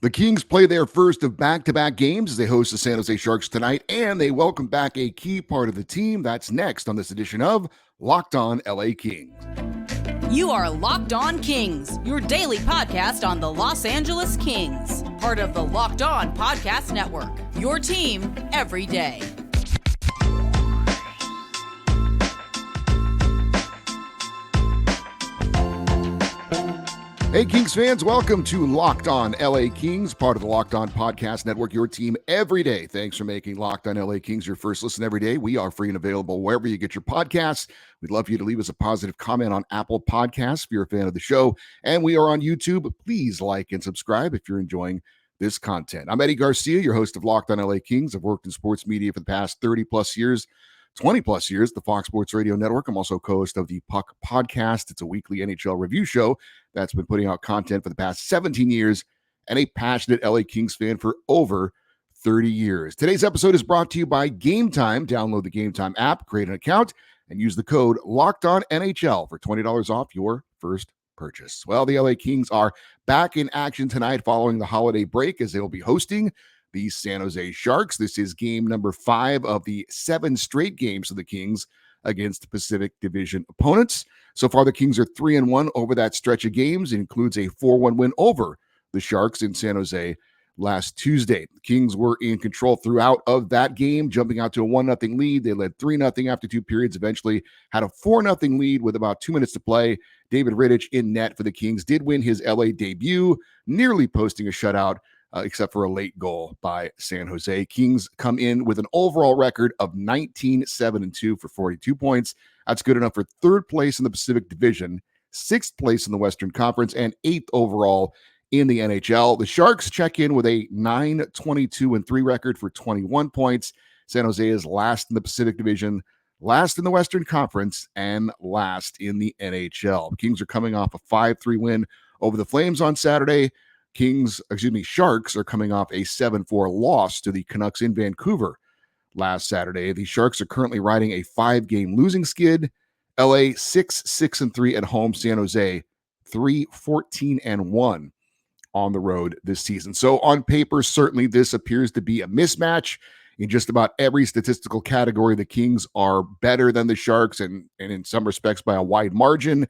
The Kings play their first of back-to-back games as they host the San Jose Sharks tonight, and they welcome back a key part of the team. That's next on this edition of Locked On LA Kings. You are Locked On Kings, your daily podcast on the Los Angeles Kings. Part of the Locked On Podcast Network, your team every day. Hey, Kings fans, welcome to Locked On LA Kings, part of the Locked On Podcast Network, your team every day. Thanks for making Locked On LA Kings your first listen every day. We are free and available wherever you get your podcasts. We'd love for you to leave us a positive comment on Apple Podcasts if you're a fan of the show. And we are on YouTube. Please like and subscribe if you're enjoying this content. I'm Eddie Garcia, your host of Locked On LA Kings. I've worked in sports media for the past 30 plus years. 20 plus years, the Fox Sports Radio Network. I'm also co-host of the Puck Podcast. It's a weekly NHL review show that's been putting out content for the past 17 years and a passionate LA Kings fan for over 30 years. Today's episode is brought to you by Gametime. Download the Gametime app, create an account, and use the code LOCKEDONNHL for $20 off your first purchase. Well, the LA Kings are back in action tonight following the holiday break as they will be hosting the San Jose Sharks. This is game number 5 of the 7 straight games of the Kings against Pacific Division opponents. So far, the Kings are 3-1 over that stretch of games. It includes a 4-1 win over the Sharks in San Jose last Tuesday. The Kings were in control throughout of that game, jumping out to a 1-0 lead. They led 3-0 after 2 periods, eventually had a 4-0 lead with about 2 minutes to play. David Rittich in net for the Kings did win his LA debut, nearly posting a shutout, except for a late goal by San Jose. Kings come in with an overall record of 19-7-2 for 42 points. That's good enough for 3rd place in the Pacific Division, 6th place in the Western Conference, and 8th overall in the NHL. The Sharks check in with a 9-22-3 record for 21 points. San Jose is last in the Pacific Division, last in the Western Conference, and last in the NHL. The Kings are coming off a 5-3 win over the Flames on Saturday. Sharks are coming off a 7-4 loss to the Canucks in Vancouver last Saturday. The Sharks are currently riding a 5-game losing skid. LA 6-6-3 at home. San Jose 3-14-1 on the road this season. So on paper, certainly this appears to be a mismatch. In just about every statistical category, the Kings are better than the Sharks, and in some respects by a wide margin.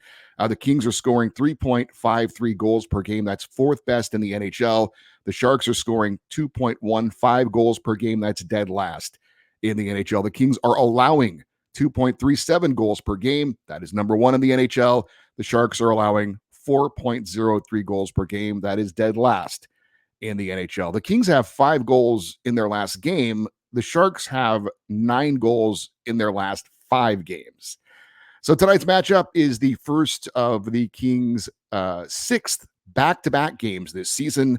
The Kings are scoring 3.53 goals per game. That's 4th best in the NHL. The Sharks are scoring 2.15 goals per game. That's dead last in the NHL. The Kings are allowing 2.37 goals per game. That is number 1 in the NHL. The Sharks are allowing 4.03 goals per game. That is dead last in the NHL. The Kings have 5 goals in their last game. The Sharks have 9 goals in their last 5 games. So tonight's matchup is the first of the Kings' 6th back-to-back games this season.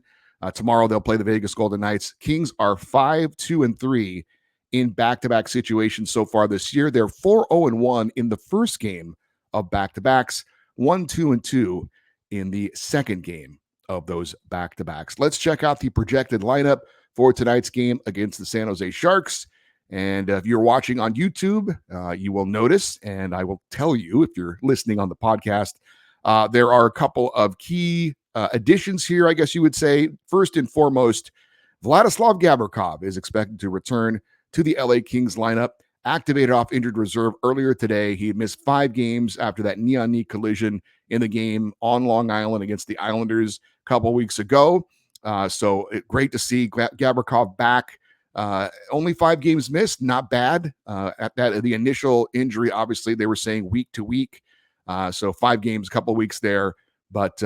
Tomorrow they'll play the Vegas Golden Knights. Kings are 5-2-3 in back-to-back situations so far this year. They're 4-0-1 in the first game of back-to-backs, 1-2-2 in the second game of those back-to-backs. Let's check out the projected lineup for tonight's game against the San Jose Sharks. And if you're watching on YouTube, you will notice, and I will tell you if you're listening on the podcast, there are a couple of key additions here, I guess you would say. First and foremost, Vladislav Gavrikov is expected to return to the LA Kings lineup, activated off injured reserve earlier today. He had missed 5 games after that knee-on-knee collision in the game on Long Island against the Islanders a couple weeks ago. So great to see Gavrikov back. Only 5 games missed, not bad. At the initial injury, obviously they were saying week to week. So 5 games, a couple weeks there, but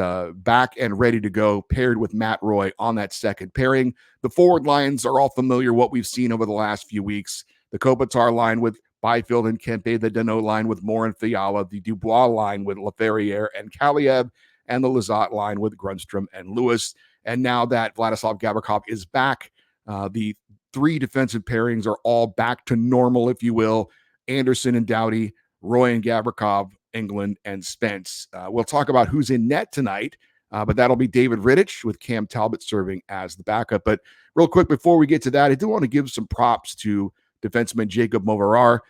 back and ready to go, paired with Matt Roy on that second pairing. The forward lines are all familiar, what we've seen over the last few weeks. The Kopitar line with Byfield and Kempe, the Danault line with Moore and Fiala, the Dubois line with Laferriere and Kaliev, and the Lizotte line with Grundstrom and Lewis. And now that Vladislav Gavrikov is back, the 3 defensive pairings are all back to normal, if you will. Anderson and Doughty, Roy and Gavrikov, England and Spence. We'll talk about who's in net tonight, but that'll be David Rittich with Cam Talbot serving as the backup. But real quick, before we get to that, I do want to give some props to defenseman Jacob Moverar.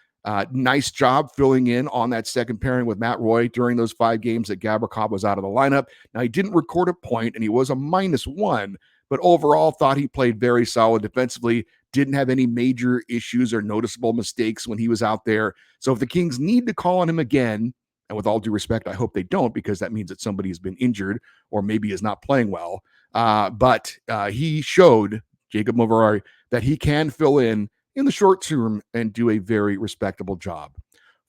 Nice job filling in on that second pairing with Matt Roy during those 5 games that Gavrikov was out of the lineup. Now, he didn't record a point, and he was a -1, but overall thought he played very solid defensively, didn't have any major issues or noticeable mistakes when he was out there. So if the Kings need to call on him again, and with all due respect, I hope they don't, because that means that somebody has been injured or maybe is not playing well. But he showed, Jacob Moverari, that he can fill in the short term and do a very respectable job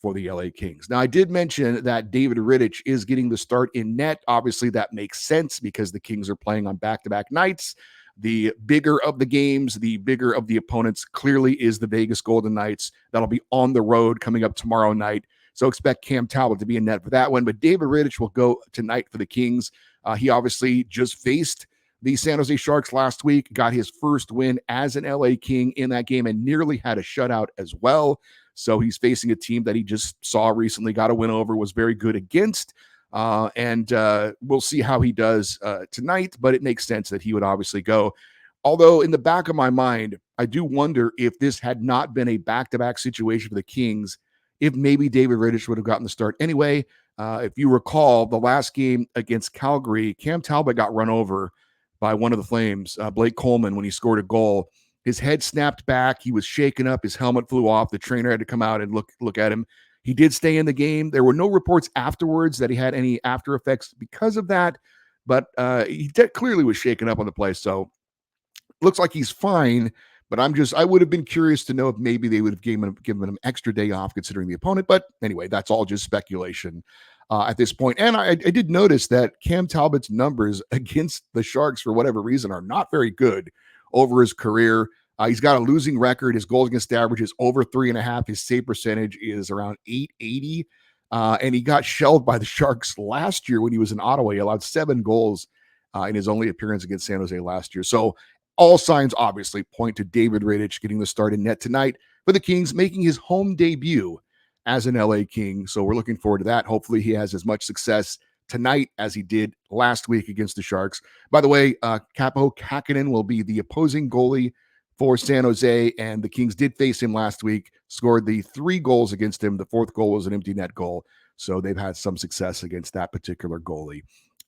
for the LA Kings. Now, I did mention that David Rittich is getting the start in net. Obviously, that makes sense because the Kings are playing on back-to-back nights. The bigger of the games, the bigger of the opponents clearly is the Vegas Golden Knights. That'll be on the road coming up tomorrow night. So expect Cam Talbot to be in net for that one. But David Rittich will go tonight for the Kings. He obviously just faced the San Jose Sharks last week, got his first win as an LA King in that game, and nearly had a shutout as well. So he's facing a team that he just saw recently, got a win over, was very good against. And we'll see how he does tonight, but it makes sense that he would obviously go. Although in the back of my mind, I do wonder if this had not been a back-to-back situation for the Kings, if maybe David Rittich would have gotten the start anyway. If you recall, the last game against Calgary, Cam Talbot got run over by one of the Flames, Blake Coleman, when he scored a goal. His head snapped back. He was shaken up. His helmet flew off. The trainer had to come out and look at him. He did stay in the game. There were no reports afterwards that he had any after effects because of that, but he clearly was shaken up on the play. So looks like he's fine, but I would have been curious to know if maybe they would have given him an extra day off considering the opponent. But anyway, that's all just speculation at this point. And I did notice that Cam Talbot's numbers against the Sharks, for whatever reason, are not very good over his career. He's got a losing record. His goals against average is over 3.5. His save percentage is around 880. And he got shelled by the Sharks last year when he was in Ottawa. He allowed 7 goals in his only appearance against San Jose last year. So all signs obviously point to David Rittich getting the start in net tonight for the Kings, making his home debut as an LA King. So we're looking forward to that. Hopefully he has as much success tonight as he did last week against the Sharks. By the way, Capo Kakinen will be the opposing goalie for San Jose, and the Kings did face him last week, scored the 3 goals against him. The 4th goal was an empty net goal. So they've had some success against that particular goalie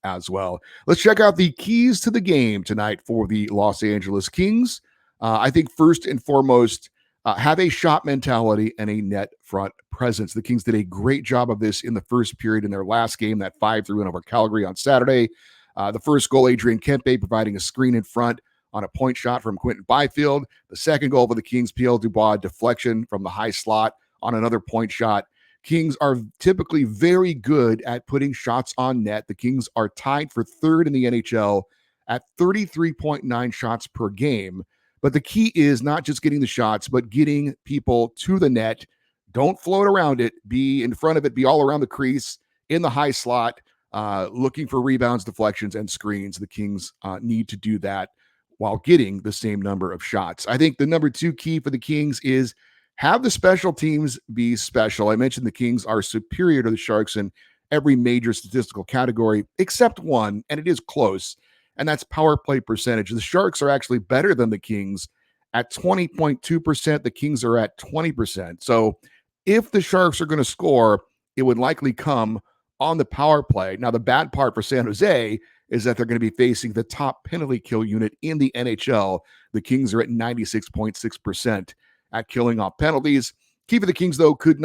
as well. Let's check out the keys to the game tonight for the Los Angeles Kings. I think first and foremost, have a shot mentality and a net front presence. The Kings did a great job of this in the first period in their last game, that 5-3 win over Calgary on Saturday. The first goal, Adrian Kempe providing a screen in front on a point shot from Quentin Byfield. The second goal for the Kings, P.L. Dubois, deflection from the high slot on another point shot. Kings are typically very good at putting shots on net. The Kings are tied for 3rd in the NHL at 33.9 shots per game. But the key is not just getting the shots, but getting people to the net. Don't float around it. Be in front of it. Be all around the crease, in the high slot, looking for rebounds, deflections, and screens. The Kings need to do that while getting the same number of shots. I think the number 2 key for the Kings is have the special teams be special. I mentioned the Kings are superior to the Sharks in every major statistical category except one, and it is close, and that's power play percentage. The Sharks are actually better than the Kings at 20.2%. The Kings are at 20%. So if the Sharks are going to score, it would likely come on the power play. Now, the bad part for San Jose is that they're going to be facing the top penalty kill unit in the NHL. The Kings are at 96.6% at killing off penalties. Key for the Kings, though, could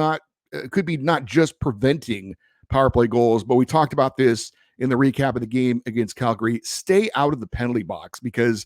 be not just preventing power play goals, but we talked about this in the recap of the game against Calgary. Stay out of the penalty box, because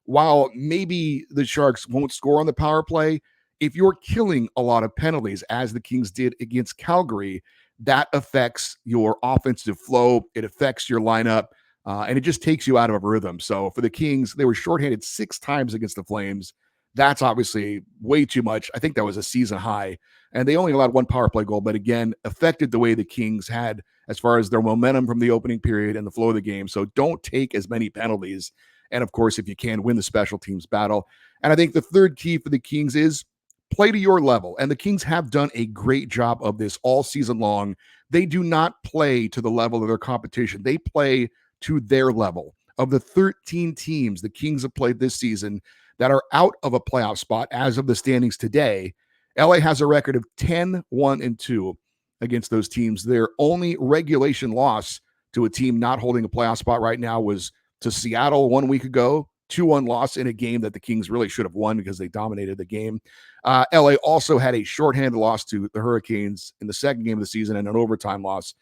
while maybe the Sharks won't score on the power play, if you're killing a lot of penalties, as the Kings did against Calgary, that affects your offensive flow. It affects your lineup, and it just takes you out of a rhythm. So for the Kings, they were shorthanded 6 times against the Flames. That's obviously way too much. I think that was a season high. And they only allowed 1 power play goal, but again, affected the way the Kings had as far as their momentum from the opening period and the flow of the game. So don't take as many penalties. And of course, if you can, win the special teams battle. And I think the third key for the Kings is play to your level. And the Kings have done a great job of this all season long. They do not play to the level of their competition. They play to their level. Of the 13 teams the Kings have played this season that are out of a playoff spot as of the standings today, LA has a record of 10-1-2 against those teams. Their only regulation loss to a team not holding a playoff spot right now was to Seattle 1 week ago. 2-1 loss in a game that the Kings really should have won because they dominated the game. LA also had a shorthanded loss to the Hurricanes in the second game of the season and an overtime loss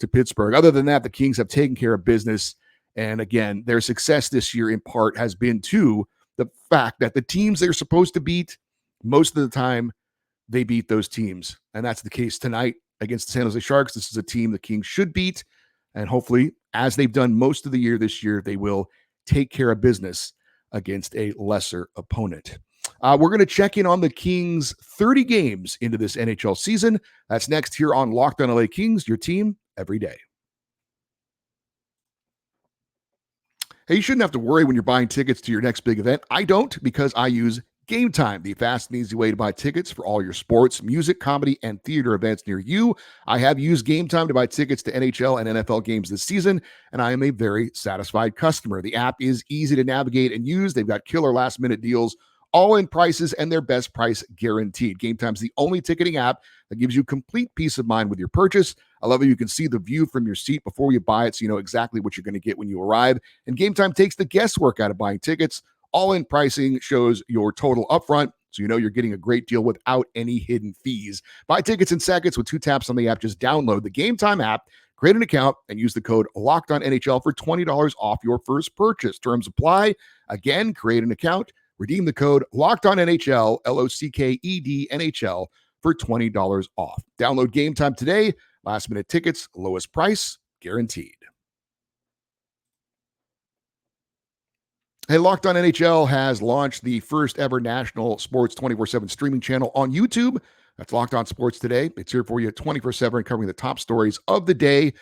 to Pittsburgh. Other than that, the Kings have taken care of business. And again, their success this year in part has been to the fact that the teams they're supposed to beat, most of the time, they beat those teams. And that's the case tonight against the San Jose Sharks. This is a team the Kings should beat. And hopefully, as they've done most of the year this year, they will take care of business against a lesser opponent. We're going to check in on the Kings 30 games into this NHL season. That's next here on Locked On LA Kings, your team every day. Hey, you shouldn't have to worry when you're buying tickets to your next big event. I don't, because I use Gametime, the fast and easy way to buy tickets for all your sports, music, comedy, and theater events near you. I have used Gametime to buy tickets to NHL and NFL games this season, and I am a very satisfied customer. The app is easy to navigate and use. They've got killer last-minute deals, all-in prices, and their best price guaranteed. Gametime's the only ticketing app that gives you complete peace of mind with your purchase. I love that you can see the view from your seat before you buy it, so you know exactly what you're going to get when you arrive. And Gametime takes the guesswork out of buying tickets. All-in pricing shows your total upfront, so you know you're getting a great deal without any hidden fees. Buy tickets in seconds with 2 taps on the app. Just download the Gametime app, create an account, and use the code LOCKEDONNHL for $20 off your first purchase. Terms apply. Again, create an account, redeem the code LOCKEDONNHL, LOCKED NHL, for $20 off. Download Gametime today. Last-minute tickets, lowest price, guaranteed. Hey, Locked On NHL has launched the first ever national sports 24/7 streaming channel on YouTube. That's Locked On Sports Today. It's here for you 24/7, covering the top stories of the day.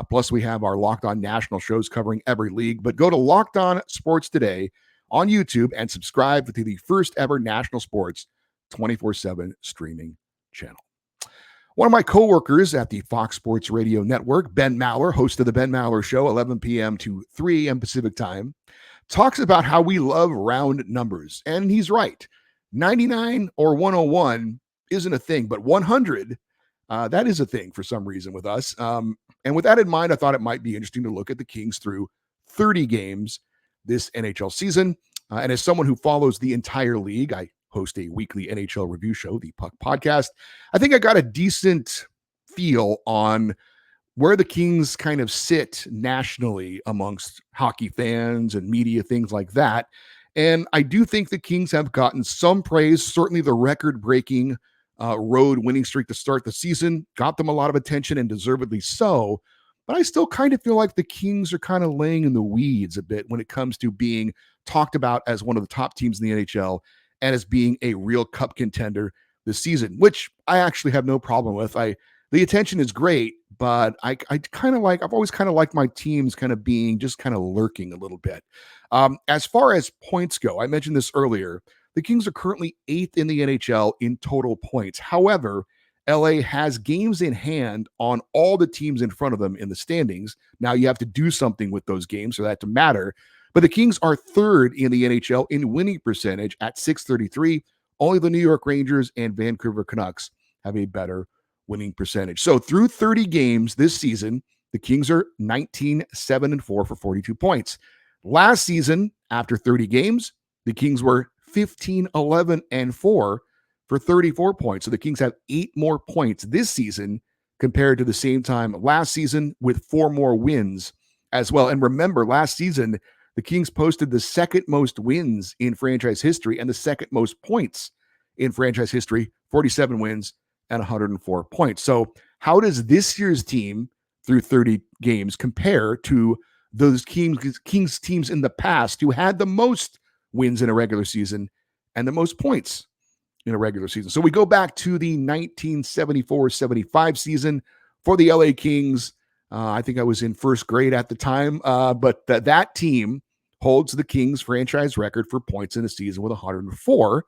Plus, we have our Locked On national shows covering every league. But go to Locked On Sports Today on YouTube and subscribe to the first ever national sports 24/7 streaming channel. One of my coworkers at the Fox Sports Radio Network, Ben Maller, host of the Ben Maller Show, 11 p.m. to 3 a.m. Pacific time, talks about how we love round numbers. And he's right. 99 or 101 isn't a thing, but 100, that is a thing for some reason with us. And with that in mind, I thought it might be interesting to look at the Kings through 30 games this NHL season. And as someone who follows the entire league, I host a weekly NHL review show, the Puck Podcast. I think I got a decent feel on where the Kings kind of sit nationally amongst hockey fans and media, things like that. And I do think the Kings have gotten some praise. Certainly the record-breaking road winning streak to start the season got them a lot of attention, and deservedly so. But I still kind of feel like the Kings are kind of laying in the weeds a bit when it comes to being talked about as one of the top teams in the NHL and as being a real cup contender this season, which I actually have no problem with. The attention is great, but I've always kind of liked my teams kind of being just kind of lurking a little bit. As far as points go, I mentioned this earlier, the Kings are currently 8th in the NHL in total points. However, LA has games in hand on all the teams in front of them in the standings. Now you have to do something with those games for that to matter. But the Kings are 3rd in the NHL in winning percentage at .633. Only the New York Rangers and Vancouver Canucks have a better winning percentage. So through 30 games this season, the Kings are 19-7-4 for 42 points. Last season, after 30 games, the Kings were 15-11-4 for 34 points. So the Kings have 8 more points this season compared to the same time last season, with 4 more wins as well. And remember, last season, the Kings posted the second most wins in franchise history and the second most points in franchise history, 47 wins and 104 points. So how does this year's team through 30 games compare to those Kings teams in the past who had the most wins in a regular season and the most points in a regular season? So we go back to the 1974-75 season for the LA Kings. I think I was in first grade at the time, but that team holds the Kings franchise record for points in a season with 104.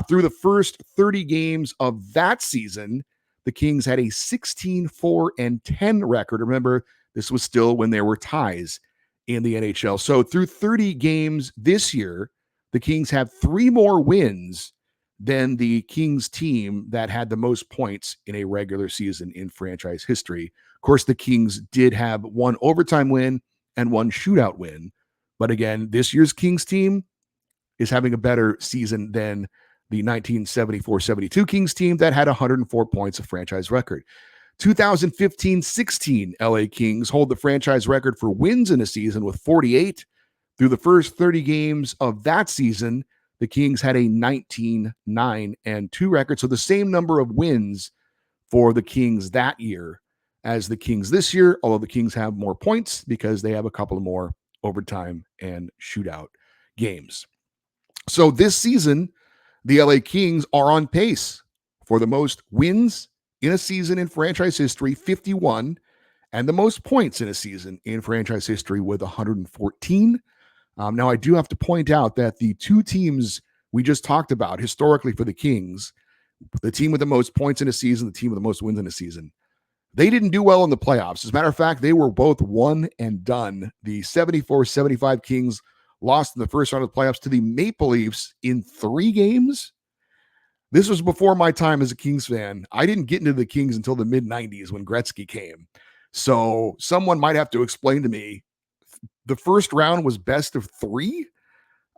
Through the first 30 games of that season, the Kings had a 16-4-10 record. Remember, this was still when there were ties in the NHL. So through 30 games this year, the Kings have 3 more wins than the Kings team that had the most points in a regular season in franchise history. Of course, the Kings did have 1 overtime win and 1 shootout win, But again, this year's Kings team is having a better season than the 1974-72 Kings team that had 104 points of franchise record. 2015-16 LA Kings hold the franchise record for wins in a season with 48. Through the first 30 games of that season, the Kings had a 19-9-2 record. So the same number of wins for the Kings that year as the Kings this year, although the Kings have more points because they have a couple of more overtime and shootout games. So this season, the LA Kings are on pace for the most wins in a season in franchise history, 51, and the most points in a season in franchise history with 114. Now, I do have to point out that the two teams we just talked about historically for the Kings, the team with the most points in a season, the team with the most wins in a season, they didn't do well in the playoffs. As a matter of fact, they were both one and done. The 74-75 Kings lost in the first round of the playoffs to the Maple Leafs in 3 games. This was before my time as a Kings fan. I didn't get into the Kings until the mid-90s when Gretzky came. So someone might have to explain to me, the first round was best of 3?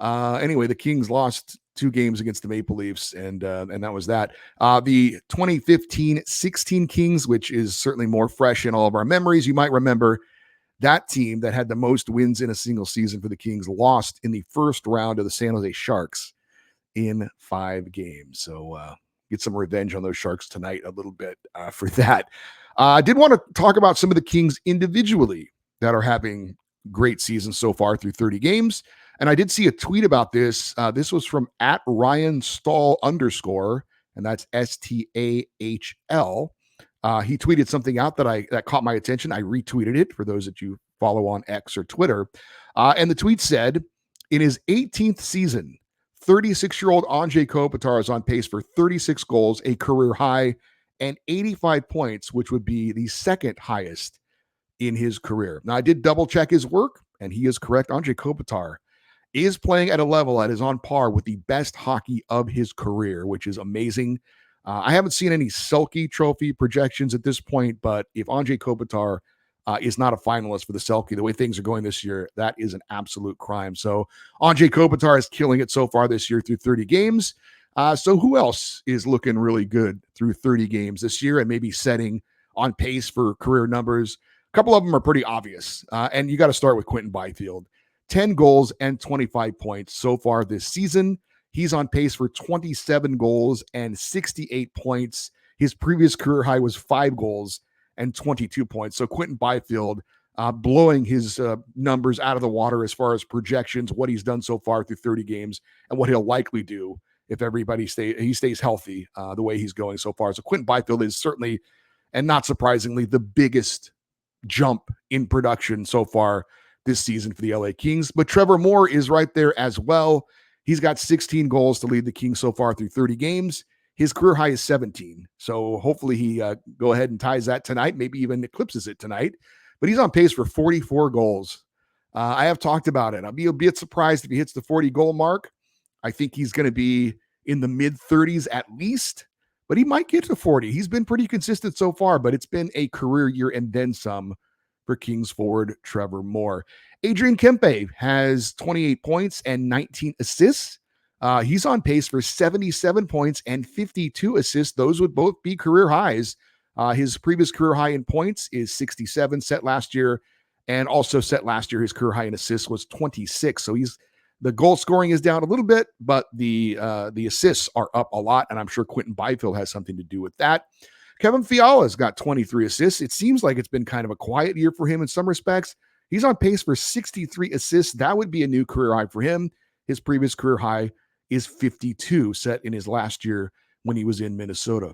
Anyway, the Kings lost 2 games against the Maple Leafs, and that was that. The 2015-16 Kings, which is certainly more fresh in all of our memories, you might remember that team that had the most wins in a single season for the Kings lost in the first round of the San Jose Sharks in 5 games. So get some revenge on those Sharks tonight a little bit for that. I did want to talk about some of the Kings individually that are having great seasons so far through 30 games. And I did see a tweet about this. This was from @RyanStall_, and that's STAHL. He tweeted something out that caught my attention. I retweeted it for those that you follow on X or Twitter. And the tweet said, in his 18th season, 36-year-old Anze Kopitar is on pace for 36 goals, a career high, and 85 points, which would be the second highest in his career. Now, I did double check his work, and he is correct. Anze Kopitar is playing at a level that is on par with the best hockey of his career, which is amazing. I haven't seen any Selke Trophy projections at this point, but if Anze Kopitar is not a finalist for the Selke, the way things are going this year, that is an absolute crime. So Anze Kopitar is killing it so far this year through 30 games. So who else is looking really good through 30 games this year and maybe setting on pace for career numbers? A couple of them are pretty obvious, and you got to start with Quinton Byfield. 10 goals and 25 points so far this season. He's on pace for 27 goals and 68 points. His previous career high was 5 goals and 22 points. So Quinton Byfield blowing his numbers out of the water as far as projections, what he's done so far through 30 games, and what he'll likely do if everybody stays healthy the way he's going so far. So Quinton Byfield is certainly, and not surprisingly, the biggest jump in production so far this season for the LA Kings. But Trevor Moore is right there as well. He's got 16 goals to lead the Kings so far through 30 games. His career high is 17. So hopefully he go ahead and ties that tonight, maybe even eclipses it tonight. But he's on pace for 44 goals. I have talked about it. I'll be a bit surprised if he hits the 40-goal mark. I think he's going to be in the mid-30s at least, but he might get to 40. He's been pretty consistent so far, but it's been a career year and then some for Kings forward Trevor Moore. Adrian Kempe has 28 points and 19 assists. He's on pace for 77 points and 52 assists. Those would both be career highs. His previous career high in points is 67, set last year, and also set last year. His career high in assists was 26. So the goal scoring is down a little bit, but the assists are up a lot, and I'm sure Quinton Byfield has something to do with that. Kevin Fiala's got 23 assists. It seems like it's been kind of a quiet year for him in some respects. He's on pace for 63 assists. That would be a new career high for him. His previous career high is 52, set in his last year when he was in Minnesota.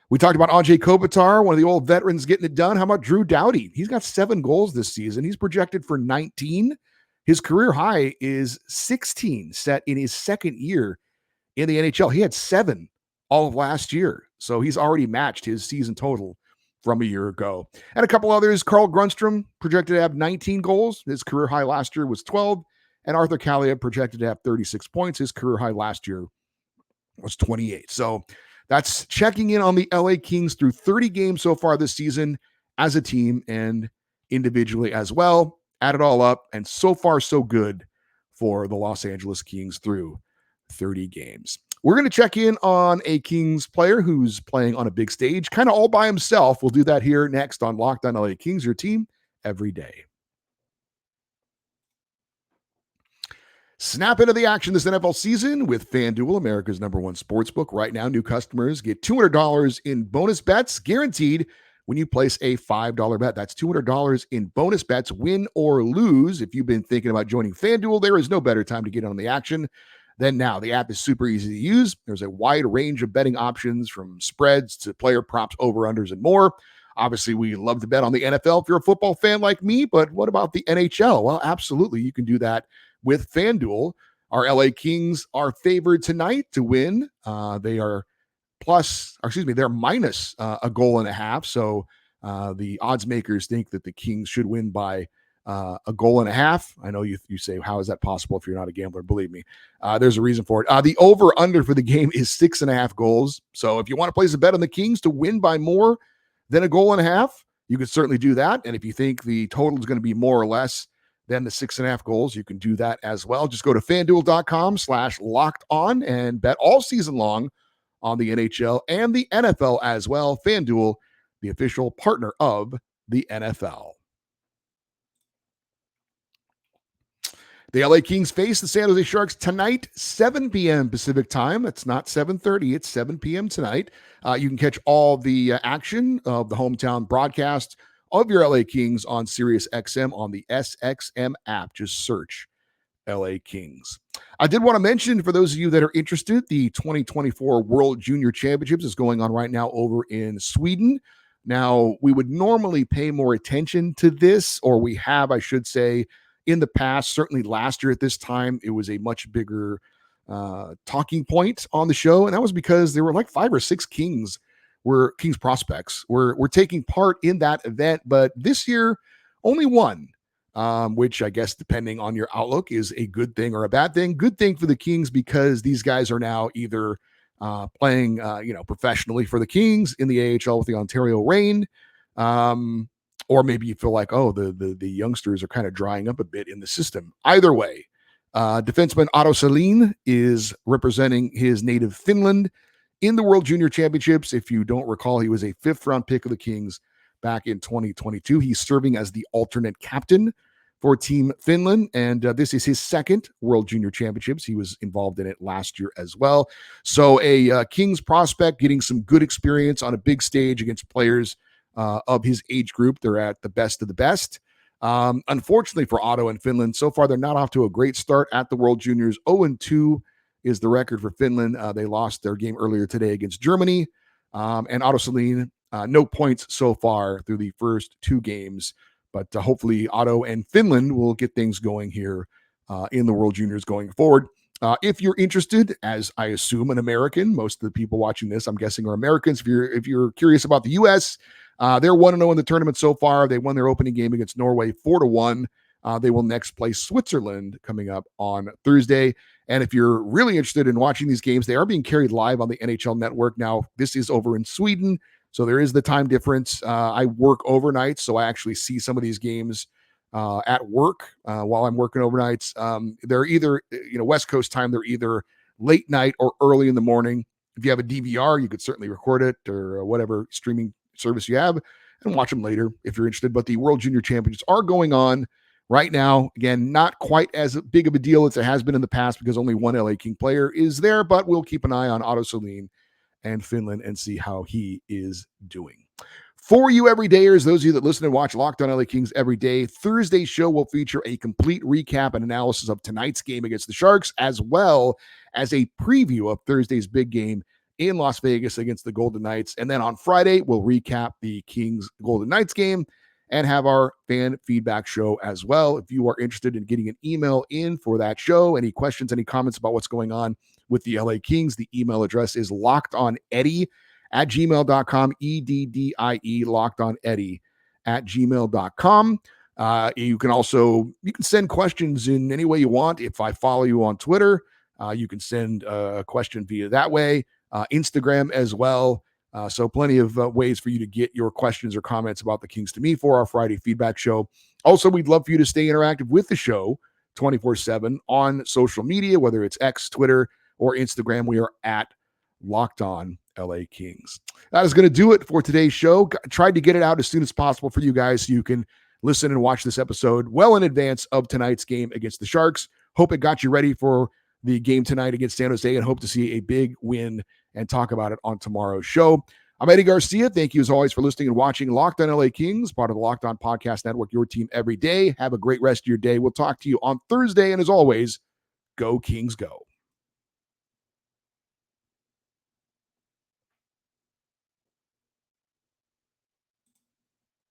We talked about Anze Kopitar, one of the old veterans getting it done. How about Drew Doughty? He's got 7 goals this season. He's projected for 19. His career high is 16, set in his second year in the NHL. He had 7 all of last year. So he's already matched his season total from a year ago. And a couple others. Carl Grundstrom projected to have 19 goals. His career high last year was 12. And Arthur Kaliyev projected to have 36 points. His career high last year was 28. So that's checking in on the LA Kings through 30 games so far this season as a team and individually as well. add it all up, and so far so good for the Los Angeles Kings through 30 games. We're going to check in on a Kings player who's playing on a big stage, kind of all by himself. We'll do that here next on Locked On LA Kings, your team every day. Snap into the action this NFL season with FanDuel, America's #1 sportsbook. Right now, new customers get $200 in bonus bets guaranteed when you place a $5 bet. That's $200 in bonus bets, win or lose. If you've been thinking about joining FanDuel, there is no better time to get on the action than now. The app is super easy to use. There's a wide range of betting options from spreads to player props, over-unders, and more. Obviously, we love to bet on the NFL if you're a football fan like me, but what about the NHL? Well, absolutely, you can do that with FanDuel. Our LA Kings are favored tonight to win. They're minus a goal and a half. So the odds makers think that the Kings should win by a goal and a half. I know you say, how is that possible if you're not a gambler? Believe me, there's a reason for it. The over-under for the game is 6.5 goals. So if you want to place a bet on the Kings to win by more than a goal and a half, you can certainly do that. And if you think the total is going to be more or less than the 6.5 goals, you can do that as well. Just go to FanDuel.com/locked-on and bet all season long on the NHL and the NFL as well. FanDuel, the official partner of the NFL. The LA Kings face the San Jose Sharks tonight, 7 p.m. Pacific time. It's not 7:30. It's 7 p.m. tonight. You can catch all the action of the hometown broadcast of your LA Kings on Sirius XM on the SXM app. Just search LA Kings. I did want to mention, for those of you that are interested, the 2024 World Junior Championships is going on right now over in Sweden. Now, we would normally pay more attention to this, or we have, I should say, in the past. Certainly last year at this time, it was a much bigger talking point on the show, and that was because there were like 5 or 6 Kings prospects were taking part in that event. But this year, only one, which I guess, depending on your outlook, is a good thing or a bad thing. Good thing for the Kings, because these guys are now either playing professionally for the Kings in the AHL with the Ontario Reign, or maybe you feel like, the youngsters are kind of drying up a bit in the system. Either way, defenseman Otto Salin is representing his native Finland in the World Junior Championships. If you don't recall, he was a 5th-round pick of the Kings back in 2022. He's serving as the alternate captain for Team Finland, and this is his 2nd World Junior Championships. He was involved in it last year as well. So a Kings prospect getting some good experience on a big stage against players of his age group. They're at the best of the best. Unfortunately for Otto and Finland, so far they're not off to a great start at the World Juniors. 0-2 is the record for Finland. They lost their game earlier today against Germany. And Otto Salin, no points so far through the first 2 games. But hopefully Otto and Finland will get things going here in the World Juniors going forward. If you're interested, as I assume an American, most of the people watching this, I'm guessing, are Americans. If you're curious about the U.S., they're 1-0 in the tournament so far. They won their opening game against Norway 4-1. They will next play Switzerland coming up on Thursday. And if you're really interested in watching these games, they are being carried live on the NHL Network. Now, this is over in Sweden, so there is the time difference. I work overnight, so I actually see some of these games at work while I'm working overnights. They're either, West Coast time, they're either late night or early in the morning. If you have a DVR, you could certainly record it, or whatever streaming service you have, and watch them later if you're interested. But the World Junior Championships are going on right now. Again, not quite as big of a deal as it has been in the past, because only one LA King player is there, but we'll keep an eye on Otto Salin and Finland and see how he is doing. For you everydayers, those of you that listen and watch Locked On LA Kings every day, Thursday's show will feature a complete recap and analysis of tonight's game against the Sharks, as well as a preview of Thursday's big game in Las Vegas against the Golden Knights. And then on Friday, we'll recap the Kings Golden Knights game and have our fan feedback show as well. If you are interested in getting an email in for that show, any questions, any comments about what's going on with the LA Kings, the email address is lockedoneddie@gmail.com, EDDIE, lockedoneddie@gmail.com. You can send questions in any way you want. If I follow you on Twitter, you can send a question via that way. Instagram as well. So plenty of ways for you to get your questions or comments about the Kings to me for our Friday feedback show. Also, we'd love for you to stay interactive with the show 24/7 on social media, whether it's X, Twitter, or Instagram. We are at Locked On LA Kings. That is going to do it for today's show. Tried to get it out as soon as possible for you guys so you can listen and watch this episode well in advance of tonight's game against the Sharks. Hope it got you ready for the game tonight against San Jose, and hope to see a big win and talk about it on tomorrow's show. I'm Eddie Garcia. Thank you as always for listening and watching Locked On LA Kings, part of the Locked On Podcast Network, your team every day. Have a great rest of your day. We'll talk to you on Thursday, and as always, go Kings go.